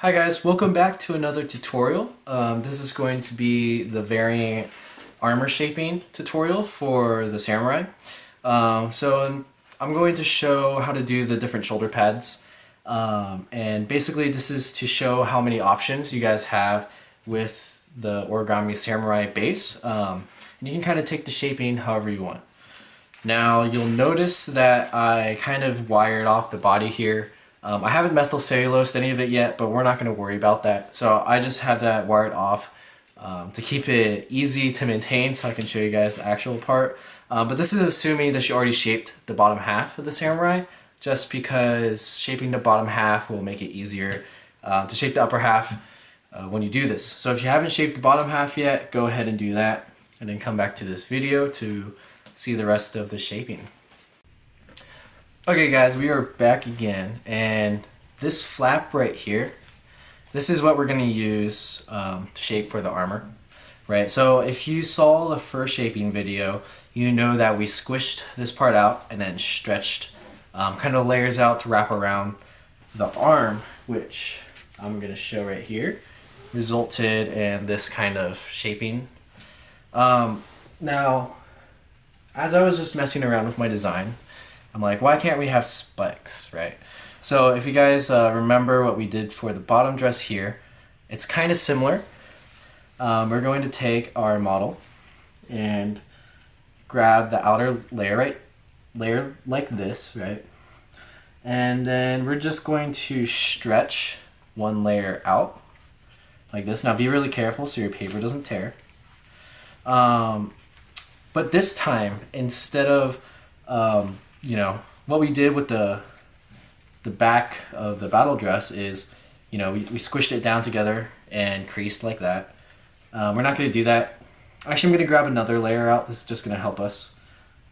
Hi guys, welcome back to another tutorial. This is going to be the variant armor shaping tutorial for the Samurai. I'm going to show how to do the different shoulder pads. And basically this is to show how many options you guys have with the Origami Samurai base. You can kind of take the shaping however you want. Now you'll notice that I kind of wired off the body here. I haven't methylcellulosed any of it yet, but we're not going to worry about that. So I just have that wired off to keep it easy to maintain so I can show you guys the actual part. But this is assuming that you already shaped the bottom half of the Samurai, just because shaping the bottom half will make it easier to shape the upper half when you do this. So if you haven't shaped the bottom half yet, go ahead and do that and then come back to this video to see the rest of the shaping. Okay guys, we are back again, and this flap right here, this is what we're going to use to shape for the armor, right? So if you saw the first shaping video, you know that we squished this part out and then stretched kind of layers out to wrap around the arm, which I'm going to show right here, resulted in this kind of shaping. Now, as I was just messing around with my design, I'm like, why can't we have spikes, right? So if you guys remember what we did for the bottom dress here, it's kind of similar. We're going to take our model and grab the outer layer like this, right? And then we're just going to stretch one layer out like this. Now be really careful so your paper doesn't tear. But this time, instead of you know, what we did with the back of the battle dress is, you know, we squished it down together and creased like that. We're not going to do that. Actually, I'm going to grab another layer out. This is just going to help us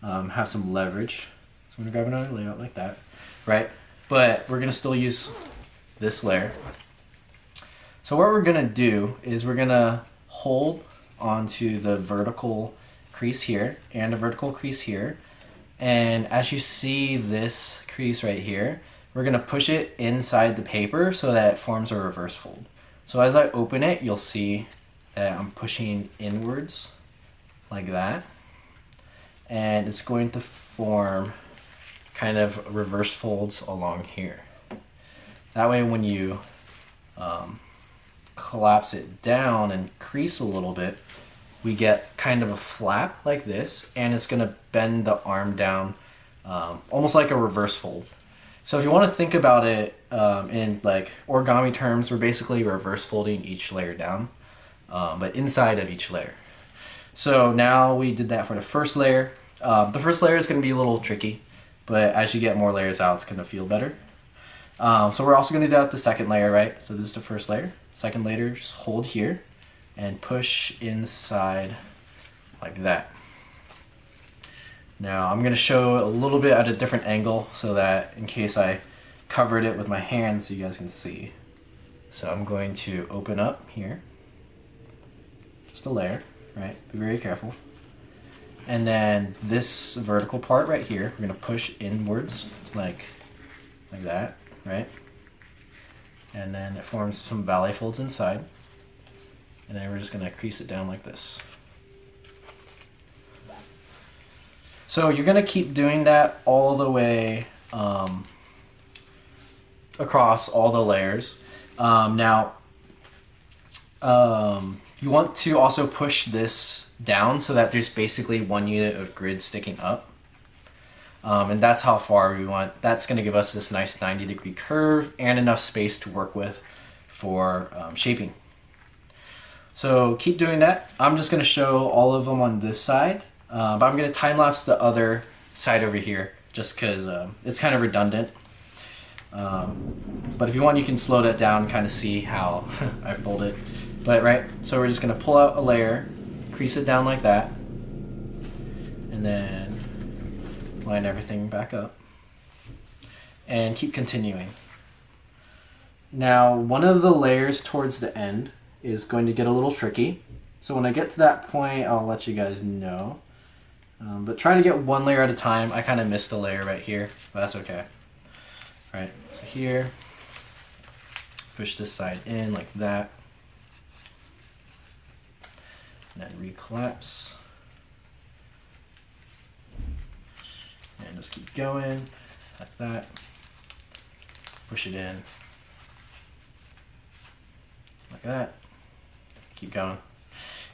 have some leverage. So I'm going to grab another layer out like that, right? But we're going to still use this layer. So what we're going to do is we're going to hold onto the vertical crease here and a vertical crease here. And as you see this crease right here, we're going to push it inside the paper so that it forms a reverse fold. So as I open it, you'll see that I'm pushing inwards like that. And it's going to form kind of reverse folds along here. That way when you collapse it down and crease a little bit, we get kind of a flap like this, and it's going to bend the arm down almost like a reverse fold. So if you want to think about it in like origami terms, we're basically reverse folding each layer down, but inside of each layer. So now we did that for the first layer. The first layer is going to be a little tricky, but as you get more layers out, it's going to feel better. So we're also going to do that with the second layer, right? So this is the first layer. Second layer, just hold here and push inside like that. Now I'm going to show a little bit at a different angle so that in case I covered it with my hands so you guys can see. So I'm going to open up here, just a layer, right? Be very careful. And then this vertical part right here, we're going to push inwards like that, right? And then it forms some ballet folds inside. And then we're just going to crease it down like this. So you're going to keep doing that all the way across all the layers. Now, you want to also push this down so that there's basically one unit of grid sticking up. And that's how far we want. That's going to give us this nice 90-degree curve and enough space to work with for shaping. So keep doing that. I'm just going to show all of them on this side, but I'm going to time lapse the other side over here just because it's kind of redundant. But if you want, you can slow that down and kind of see how I fold it. But right, so we're just going to pull out a layer, crease it down like that, and then line everything back up and keep continuing. Now, one of the layers towards the end is going to get a little tricky. So when I get to that point, I'll let you guys know. But try to get one layer at a time. I kind of missed a layer right here, but that's okay. All right, so here, push this side in like that, and then recollapse, and just keep going like that, push it in like that, keep going.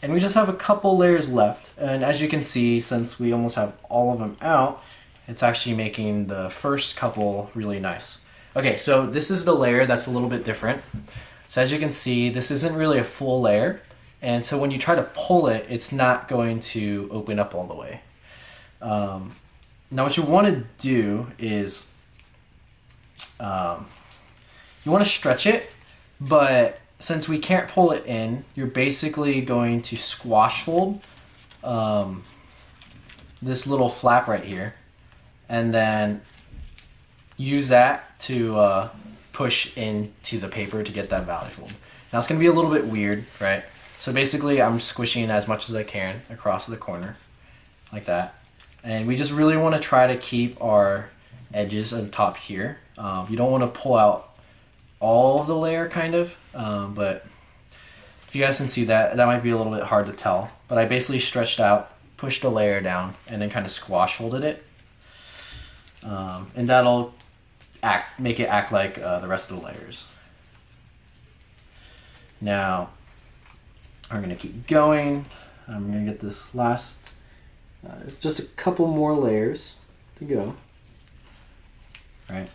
And we just have a couple layers left, and as you can see, since we almost have all of them out, it's actually making the first couple really nice. Okay, so this is the layer that's a little bit different. So as you can see, this isn't really a full layer, and so when you try to pull it, it's not going to open up all the way. Now what you want to do is you want to stretch it, but since we can't pull it in, you're basically going to squash fold this little flap right here, and then use that to push into the paper to get that valley fold. Now it's going to be a little bit weird, right? So basically I'm squishing as much as I can across the corner, like that. And we just really want to try to keep our edges on top here. You don't want to pull out all of the layer kind of, but if you guys can see that, that might be a little bit hard to tell. But I basically stretched out, pushed the layer down, and then kind of squash folded it. And that'll make it act like the rest of the layers. Now, I'm gonna keep going. I'm gonna get this last, it's just a couple more layers to go, right?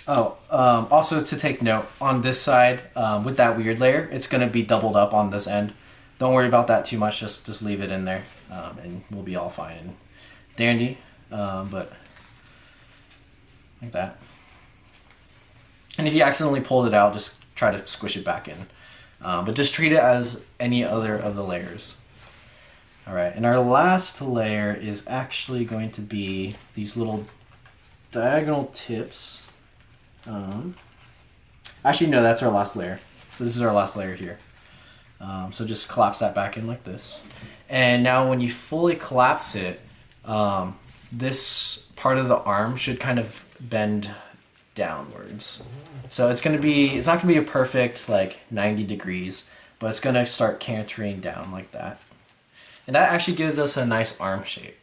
Oh, also to take note, on this side, with that weird layer, it's gonna be doubled up on this end. Don't worry about that too much, just leave it in there, and we'll be all fine and dandy, but like that. And if you accidentally pulled it out, just try to squish it back in. But just treat it as any other of the layers. All right, and our last layer is actually going to be these little diagonal tips. Actually, no, that's our last layer. So this is our last layer here. So just collapse that back in like this. And now when you fully collapse it, this part of the arm should kind of bend downwards. So it's not gonna be a perfect like 90 degrees, but it's gonna start cantering down like that. And that actually gives us a nice arm shape,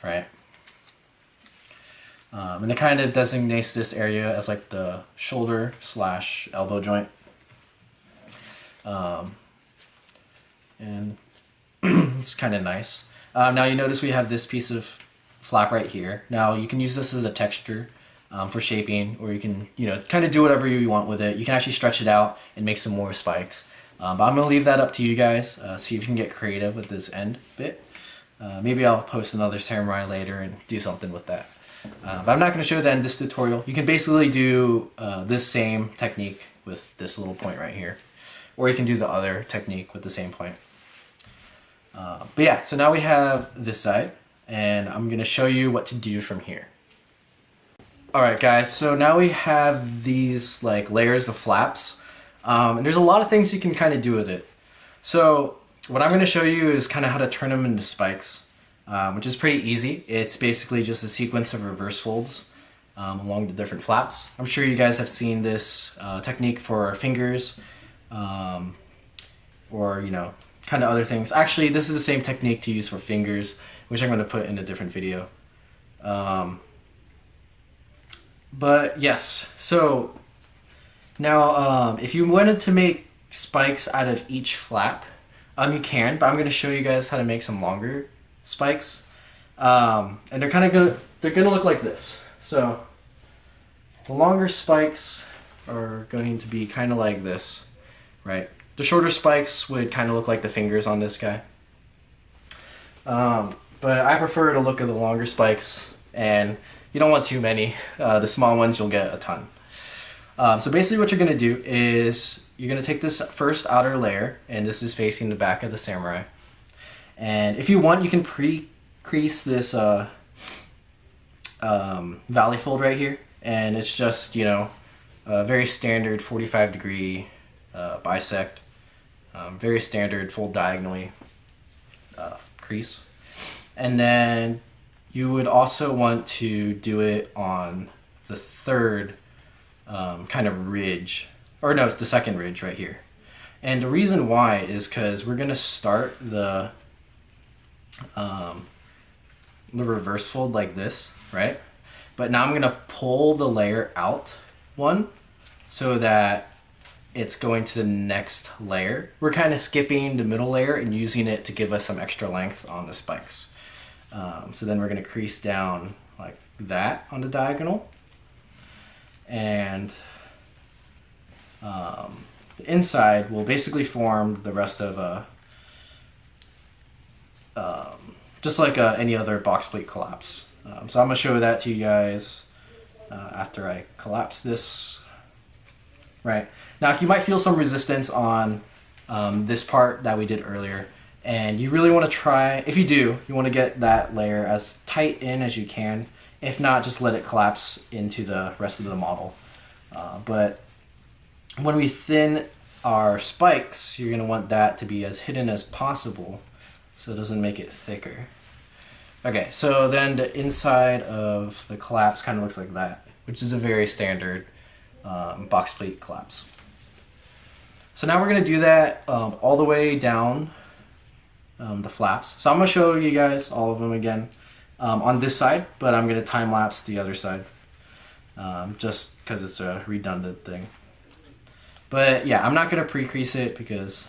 right? And it kind of designates this area as like the shoulder / elbow joint. And it's kind of nice. Now you notice we have this piece of flap right here. Now you can use this as a texture for shaping, or you can, kind of do whatever you want with it. You can actually stretch it out and make some more spikes. But I'm gonna leave that up to you guys. See if you can get creative with this end bit. Maybe I'll post another samurai later and do something with that. But I'm not going to show that in this tutorial. You can basically do this same technique with this little point right here. Or you can do the other technique with the same point. But yeah, so now we have this side, and I'm going to show you what to do from here. Alright guys, so now we have these like layers of flaps. And there's a lot of things you can kind of do with it. So what I'm going to show you is kind of how to turn them into spikes. Which is pretty easy. It's basically just a sequence of reverse folds along the different flaps. I'm sure you guys have seen this technique for fingers or kind of other things. Actually, this is the same technique to use for fingers, which I'm going to put in a different video. But yes, so now if you wanted to make spikes out of each flap, you can, but I'm going to show you guys how to make some longer spikes, and they're gonna look like this. So the longer spikes are going to be kind of like this, right? The shorter spikes would kind of look like the fingers on this guy, but I prefer the look of the longer spikes, and you don't want too many. The small ones you'll get a ton. So basically what you're gonna do is you're gonna take this first outer layer, and this is facing the back of the samurai. And if you want, you can pre-crease this valley fold right here. And it's just, a very standard 45-degree bisect. Very standard fold diagonally crease. And then you would also want to do it on the third kind of ridge, or no, it's the second ridge right here. And the reason why is because we're gonna start the reverse fold like this, right? But now I'm gonna pull the layer out one so that it's going to the next layer. We're kind of skipping the middle layer and using it to give us some extra length on the spikes. So then we're gonna crease down like that on the diagonal. And the inside will basically form the rest of just like any other box plate collapse. So I'm gonna show that to you guys after I collapse this. Right. Now, if you might feel some resistance on this part that we did earlier, and you really want to try, if you do, you want to get that layer as tight in as you can. If not, just let it collapse into the rest of the model. But when we thin our spikes, you're going to want that to be as hidden as possible so it doesn't make it thicker. Okay, so then the inside of the collapse kind of looks like that, which is a very standard box plate collapse. So now we're going to do that all the way down the flaps. So I'm going to show you guys all of them again on this side, but I'm going to time lapse the other side just because it's a redundant thing. But yeah, I'm not going to pre-crease it because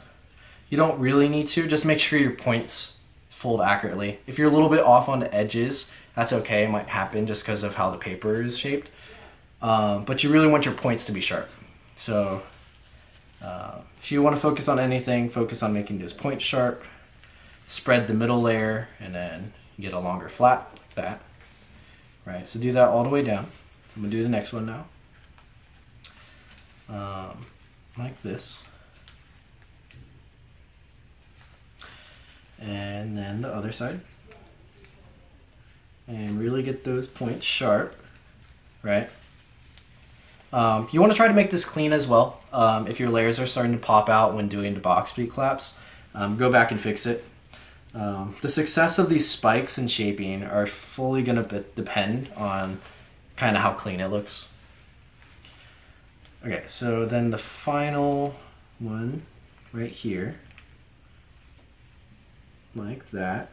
you don't really need to. Just make sure your points fold accurately. If you're a little bit off on the edges, that's okay. It might happen just because of how the paper is shaped. But you really want your points to be sharp. So if you want to focus on anything, focus on making those points sharp. Spread the middle layer and then get a longer flap like that. Right, so do that all the way down. So I'm going to do the next one now. Like this. And then the other side. And really get those points sharp, right? You want to try to make this clean as well. If your layers are starting to pop out when doing the box pleat collapse, go back and fix it. The success of these spikes and shaping are fully going to depend on kind of how clean it looks. Okay, so then the final one right here, like that,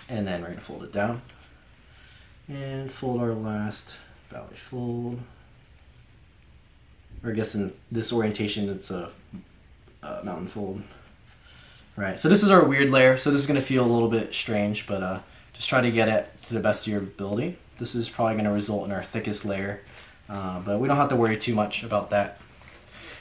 and then we're going to fold it down and fold our last valley fold. Or I guess in this orientation it's a mountain fold. Right, so this is our weird layer, so this is going to feel a little bit strange, but just try to get it to the best of your ability. This is probably going to result in our thickest layer, but we don't have to worry too much about that.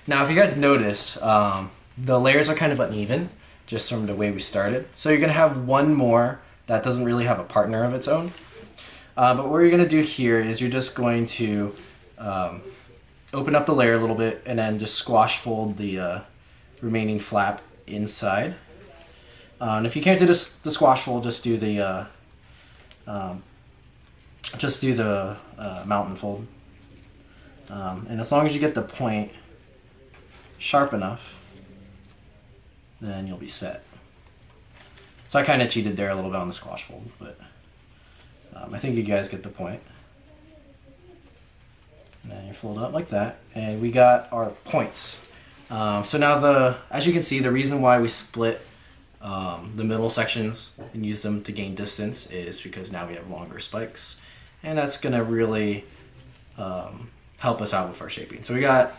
Now, if you guys notice, the layers are kind of uneven, just from the way we started. So you're going to have one more that doesn't really have a partner of its own. But what you're going to do here is you're just going to open up the layer a little bit and then just squash fold the remaining flap inside. And if you can't do the squash fold, just do the mountain fold. And as long as you get the point sharp enough, then you'll be set. So I kind of cheated there a little bit on the squash fold, but I think you guys get the point. And then you fold up like that, and we got our points. So now as you can see, the reason why we split the middle sections and use them to gain distance is because now we have longer spikes, and that's gonna really help us out with our shaping. So we got,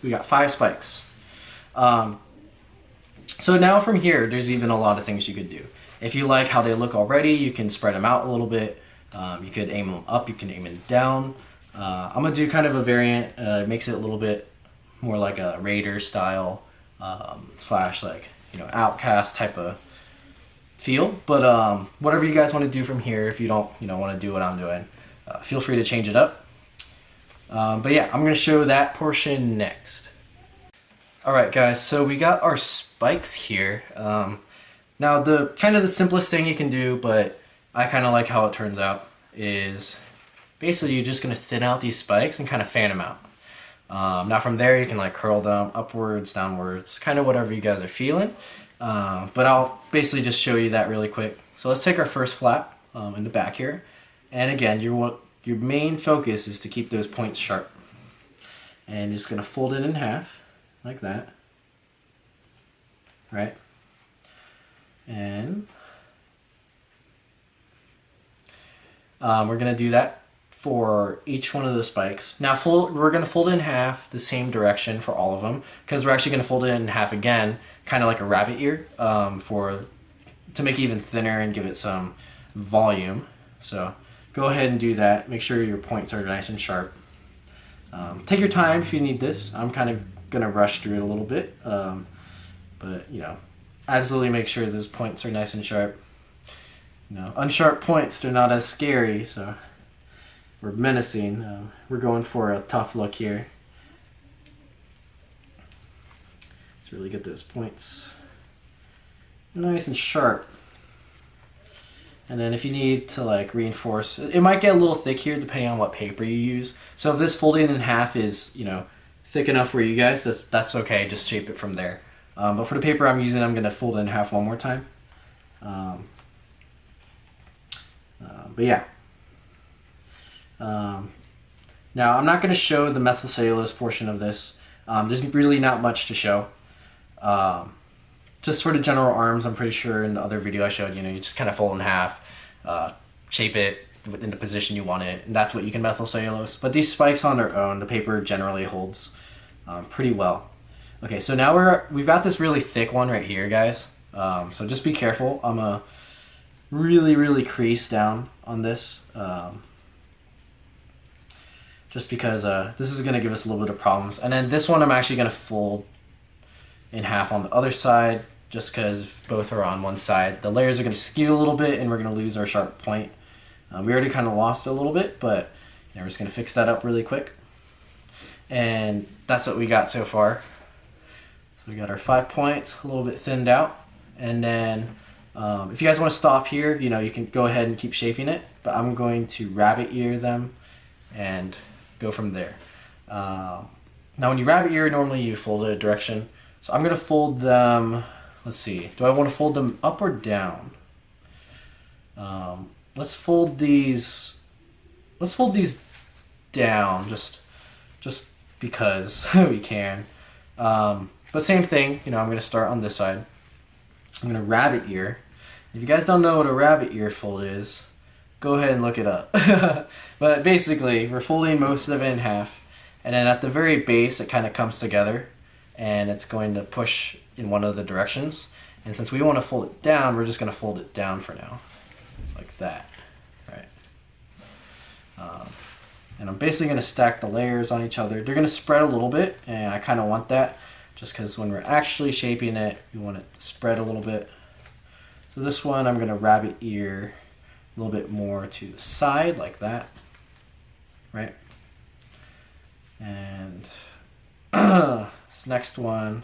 we got 5 spikes. So now from here, there's even a lot of things you could do. If you like how they look already, you can spread them out a little bit. You could aim them up, you can aim them down. I'm gonna do kind of a variant. It makes it a little bit more like a Raider style slash like, you know, Outcast type of feel. But whatever you guys want to do from here, if you don't, want to do what I'm doing, feel free to change it up. But yeah, I'm gonna show that portion next. All right, guys. So we got our spikes here. Now the kind of the simplest thing you can do, but I kind of like how it turns out, is basically you're just gonna thin out these spikes and kind of fan them out. Now from there you can like curl them upwards, downwards, kind of whatever you guys are feeling. But I'll basically just show you that really quick. So let's take our first flap in the back here, and again you're your main focus is to keep those points sharp. And you're just going to fold it in half, like that. Right? And we're going to do that for each one of the spikes. Now we're going to fold it in half the same direction for all of them, because we're actually going to fold it in half again, kind of like a rabbit ear, to make it even thinner and give it some volume. So go ahead and do that. Make sure your points are nice and sharp. Take your time if you need this. I'm kind of going to rush through it a little bit, but you know, absolutely make sure those points are nice and sharp. You know, unsharp points, they're not as scary, so we're menacing. We're going for a tough look here. Let's really get those points nice and sharp. And then if you need to like reinforce, it might get a little thick here depending on what paper you use. So if this folding in half is, you know, thick enough for you guys, that's okay. Just shape it from there. But for the paper I'm using, I'm going to fold it in half one more time. But yeah. Now I'm not going to show the methyl cellulose portion of this. There's really not much to show. Just for the general arms, I'm pretty sure in the other video I showed, you know, you just kind of fold in half, shape it in the position you want it, and that's what you can methyl cellulose. But these spikes on their own, the paper generally holds pretty well. Okay, so now we've got this really thick one right here, guys. So just be careful. I'm gonna really crease down on this, just because this is gonna give us a little bit of problems. And then this one I'm actually gonna fold in half on the other side, just because if both are on one side, the layers are going to skew a little bit and we're going to lose our sharp point. We already kind of lost it a little bit, but you know, we're just going to fix that up really quick. And that's what we got so far. So we got our 5 points a little bit thinned out. And then if you guys want to stop here, you know, you can go ahead and keep shaping it, but I'm going to rabbit ear them and go from there. Now when you rabbit ear, normally you fold it a direction. So I'm going to fold them, let's see, do I want to fold them up or down? Let's fold these down, just because we can. But same thing, you know, I'm going to start on this side. I'm going to rabbit ear. If you guys don't know what a rabbit ear fold is, go ahead and look it up. But basically, we're folding most of it in half. And then at the very base, it kind of comes together. And it's going to push in one of the directions. And since we want to fold it down, we're just going to fold it down for now. It's like that, right? And I'm basically going to stack the layers on each other. They're going to spread a little bit, and I kind of want that, just because when we're actually shaping it, we want it to spread a little bit. So this one, I'm going to rabbit ear a little bit more to the side, like that, right? And this next one.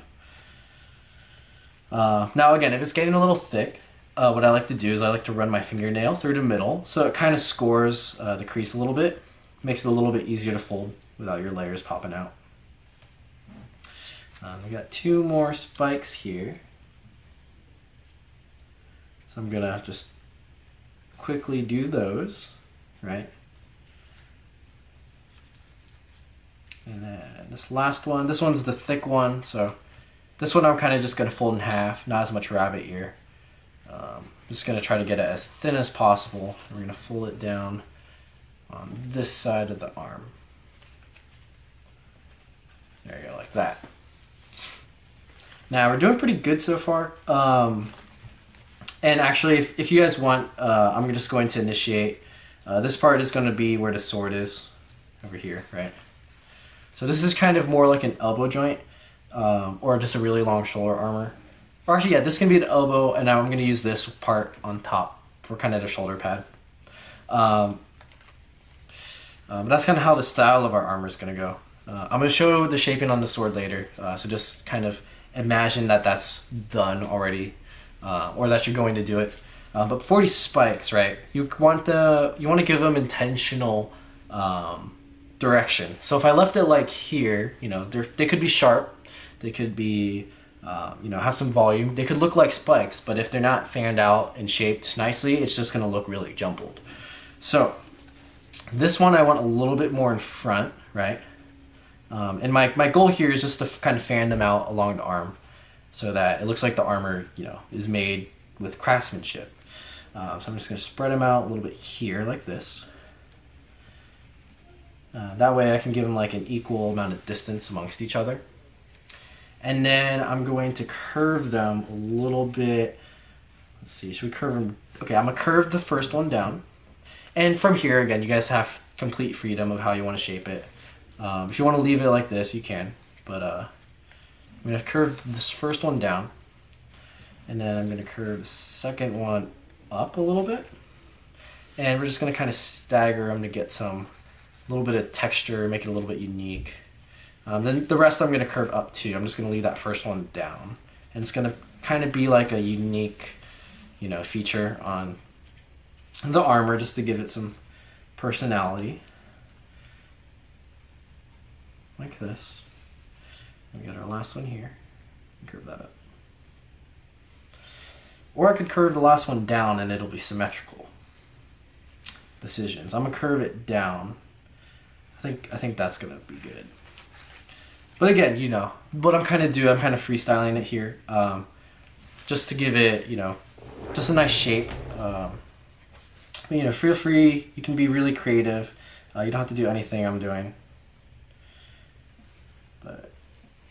Now again, if it's getting a little thick, what I like to do is I like to run my fingernail through the middle, so it kind of scores the crease a little bit, makes it a little bit easier to fold without your layers popping out. We got 2 more spikes here, so I'm gonna just quickly do those, right? And then this last one, this one's the thick one, so this one I'm kind of just going to fold in half, not as much rabbit ear. Just going to try to get it as thin as possible. We're going to fold it down on this side of the arm. There you go, like that. Now we're doing pretty good so far. And actually, if you guys want, I'm just going to initiate. This part is going to be where the sword is, over here, right? So this is kind of more like an elbow joint, or just a really long shoulder armor. Or actually, yeah, this can be the elbow, and now I'm going to use this part on top for kind of the shoulder pad. But that's kind of how the style of our armor is going to go. I'm going to show the shaping on the sword later, so just kind of imagine that that's done already, or that you're going to do it. But for these spikes, right, you want to give them intentional direction. So if I left it like here, you know, they could be sharp, they could be, you know, have some volume. They could look like spikes, but if they're not fanned out and shaped nicely, it's just going to look really jumbled. So This one I want a little bit more in front, right? And my goal here is just to kind of fan them out along the arm so that it looks like the armor, you know, is made with craftsmanship. So I'm just going to spread them out a little bit here like this. That way I can give them like an equal amount of distance amongst each other. And then I'm going to curve them a little bit. Let's see, should we curve them? Okay, I'm going to curve the first one down. And from here, again, you guys have complete freedom of how you want to shape it. If you want to leave it like this, you can. But I'm going to curve this first one down. And then I'm going to curve the second one up a little bit. And we're just going to kind of stagger them to get some little bit of texture, make it a little bit unique. Then the rest I'm going to curve up too. I'm just going to leave that first one down. And it's going to kind of be like a unique, you know, feature on the armor just to give it some personality. Like this. We got our last one here. Curve that up. Or I could curve the last one down and it'll be symmetrical. Decisions. I'm going to curve it down. I think that's going to be good. But again, you know, what I'm kind of doing, I'm kind of freestyling it here. Just to give it, you know, just a nice shape. You know, feel free. You can be really creative. You don't have to do anything I'm doing. But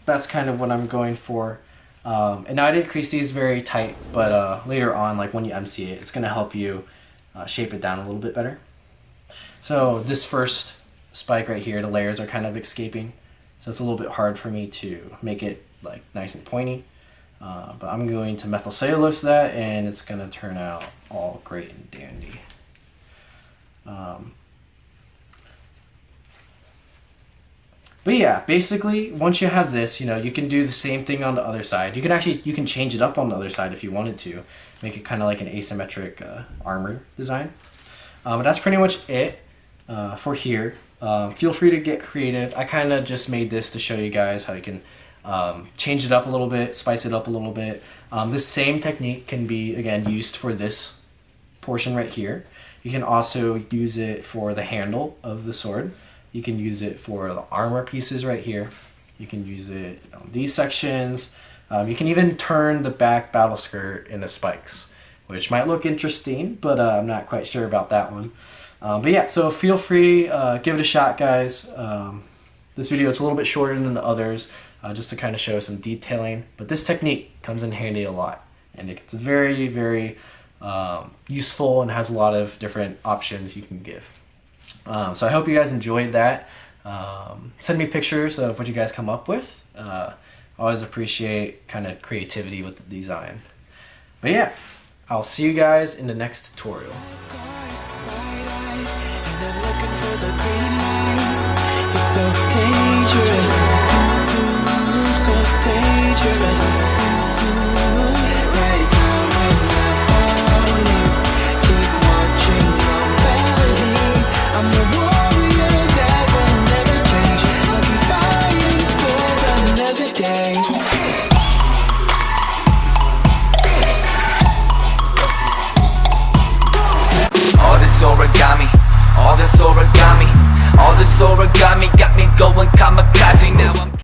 that's kind of what I'm going for. And now I didn't crease these very tight, but later on, like when you MC it, it's going to help you shape it down a little bit better. So this first spike right here, the layers are kind of escaping. So it's a little bit hard for me to make it like nice and pointy. But I'm going to methyl cellulose that and it's going to turn out all great and dandy. But yeah, basically, once you have this, you know, you can do the same thing on the other side. You can change it up on the other side if you wanted to, make it kind of like an asymmetric armor design. But that's pretty much it for here. Feel free to get creative. I kind of just made this to show you guys how you can change it up a little bit, spice it up a little bit. This same technique can be, again, used for this portion right here. You can also use it for the handle of the sword. You can use it for the armor pieces right here. You can use it on these sections. You can even turn the back battle skirt into spikes, which might look interesting, but I'm not quite sure about that one. But yeah, so feel free, give it a shot, guys. This video is a little bit shorter than the others, just to kind of show some detailing. But this technique comes in handy a lot, and it's very, very useful and has a lot of different options you can give. So I hope you guys enjoyed that. Send me pictures of what you guys come up with. Always appreciate kind of creativity with the design. But yeah, I'll see you guys in the next tutorial. All this origami got me going kamikaze. Now I'm